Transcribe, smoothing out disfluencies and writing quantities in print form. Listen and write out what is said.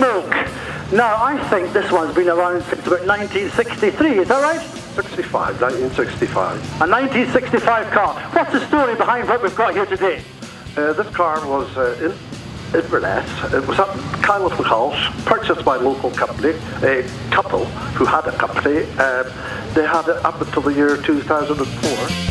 Moke. Now, I think this one's been around since about 1963, is that right? 1965. A 1965 car. What's the story behind what we've got here today? This car was in Inverness. It was at Kyliffe House, purchased by a local company, a couple who had a company. They had it up until the year 2004.